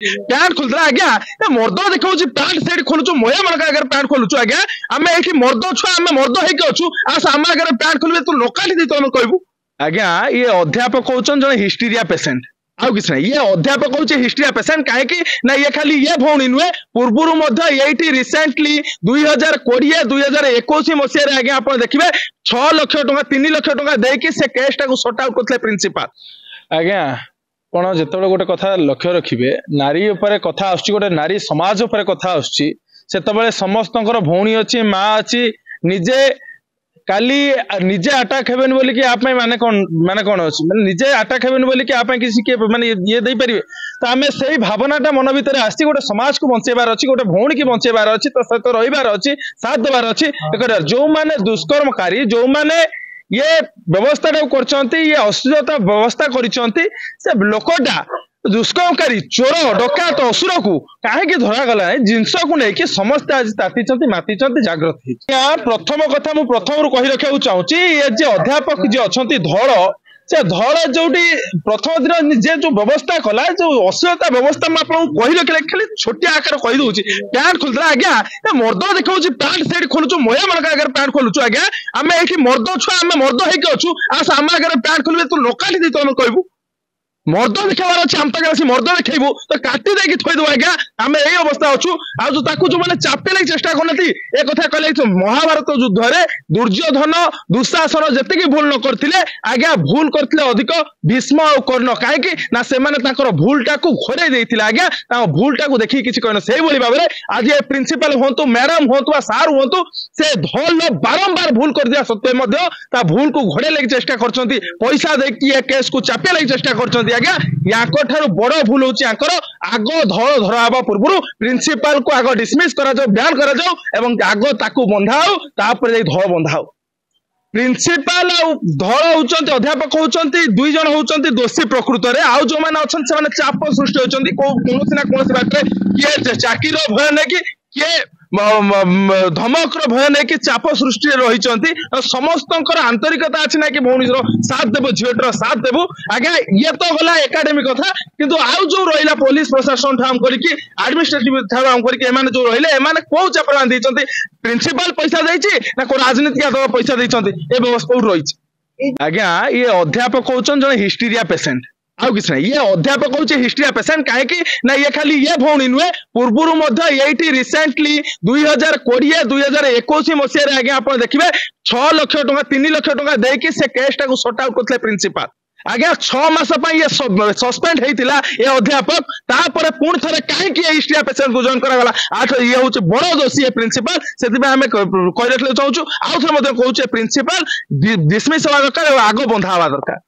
Pant खोलता आज्ञा मर्द देखा पैंट सेट खोलुचु महिला मान आगे पैंट खोलुचु आज्ञा आम ये मर्द छुआ आम मर्द होचु आम आगे पैंट खोल तू लोकाली दी तुम कहबू आज्ञा ये अध्यापक हूँ जन हिस्टीरिया पेसेंट आउ किसी ना ये अध्यापक हूँ हिस्टीरिया पेसेंट कहीं ना ये खाली ये भौणी नुहे पूर्वर ये रिसेंटली 2020 2021 मसीह आज्ञा आप देखिए 6 लाख टका 3 लाख टका देकी से केस टाक सॉर्ट आउट करते प्रिंसिपल आज्ञा कौन जो गोटे कथा लक्ष्य रखिए नारी उपरे कथा आसुची गोटे नारी समाज उपरे कथा आसुची सेतबेले समस्तंकर भौणी अच्छी माँ अच्छी निजे काली निजे अटैक हेबेन बोली कि आप माने कौन अच्छी माने निजे अटैक हेबेन बोली कि आप किसी के माने ये दे परिबे तो आमे सही भावनाटा मन भीतर आसी गोटे समाज को बंचेबार अच्छी गोटे भौणी की बंचेबार अच्छी तो सहित रहिबार अच्छी साथ देबार अच्छी जो माने दुष्कर्मकारी जो माने ये व्यवस्था कर ये अश्लीलता व्यवस्था करिसंती से लोकटा दुष्कर्मकारी चोर डकायत असुर को कहीं धरा गला जिनस को लेकिन समस्त आज ताती माती जागृत प्रथम कथा मुझे प्रथम कही रखा चाहूँगी ये जे अध्यापक जे अच्छा धड़ से धड़ जो प्रथम दिन जे जो व्यवस्था कला जो अश्लीलता व्यवस्था मुझे कही रखी खाली छोटिया आकार कही दूसरी पैंट खोलता आज्ञा मर्द देखा पैंट सेट खोलुचु महिला मान आगे पैंट खोलुचु आज्ञा आम ये मर्द छुआ आम मर्द होचु आम आगे पैंट खोल तू लोकाली दी तुम कहबू मर्द देखार अच्छे आम पाखे मर्द देखू तो काटी देकी थोदे आज्ञा आम यही अवस्था अच्छु जो मैंने चापे लगे चेष्टा करना एक कथा कहले महाभारत युद्ध में दुर्योधन दुशासन जी भूल न करते आज्ञा भूल करते अधिक भीष्म और कर्ण कहीं से भूल टाक घोरे देते आज्ञा भूल टाक देखिए किसी कहना से भाव में आज ये प्रिंसिपल हूँ मैडम हूँ सार हूँ से धल बारंबार भूल कर दिया सत्वे भूल को घोड़े लगी चेष्टा कर पैसा देखिए केस को चापे लगी चेष्टा कर आज्ञा या बड़ भूल होची आग धड़ धरा हवा पूर्व प्रिंसिपल को आग डिसमिस करा जाओ बैन करा जाओ एवं आग ताकू बंधाओ तापर धड़ बंधाओ प्रिंसिपल धड़ होचंती अध्यापक होचंती दुई जन होचंती दोषी प्रकृत में आउ जो मैंने अच्छा से चाप सृष्टि होचंती कौन ना कौन बाटे किए चाकिर भय नहीं कि किए धमक भय नहीं कि चाप सृष्टि रही समस्त आंतरिकता अच्छी ना कि भौणी साथ देव झीटर साथ देवु आज्ञा ये तो गला एकाडेमिक कथा किंतु आउ जो रहा पुलिस प्रशासन ठाम करके एडमिनिस्ट्रेटिव ठाम करके जो रही कौ चाप देते प्रिंसिपल पैसा देती ना को राजनीतिक दल पैसा देते ये व्यवस्था रही आज्ञा ये अध्यापक हूँ जन हिस्टीरिया पेसेंट आउ किसी ना ये अध्यापक हूँ हिस्टीरिया पेसेंट कहीं ना ये खाली ये भौणी नुहे पूर्वर ये रिसेंटली 2020 2021 मसीह आज्ञा आप देखिए 6 लाख टका 3 लाख टका देकी से केस टाक सॉर्ट आउट करते प्रिंसिपल आज्ञा 6 मास ये सस्पेंड होता ये अध्यापक तापर पुणी थे कहीं हिस्टीरिया पेसेंट को जॉइन कराला ये हूँ बड़ दोषी ये प्रिंसिपल से आम कही रखा चाहूँ आउ थे कहूँ प्रिंसिपल डिसमिस हवा दरकार आग बंधा हवा दरकार।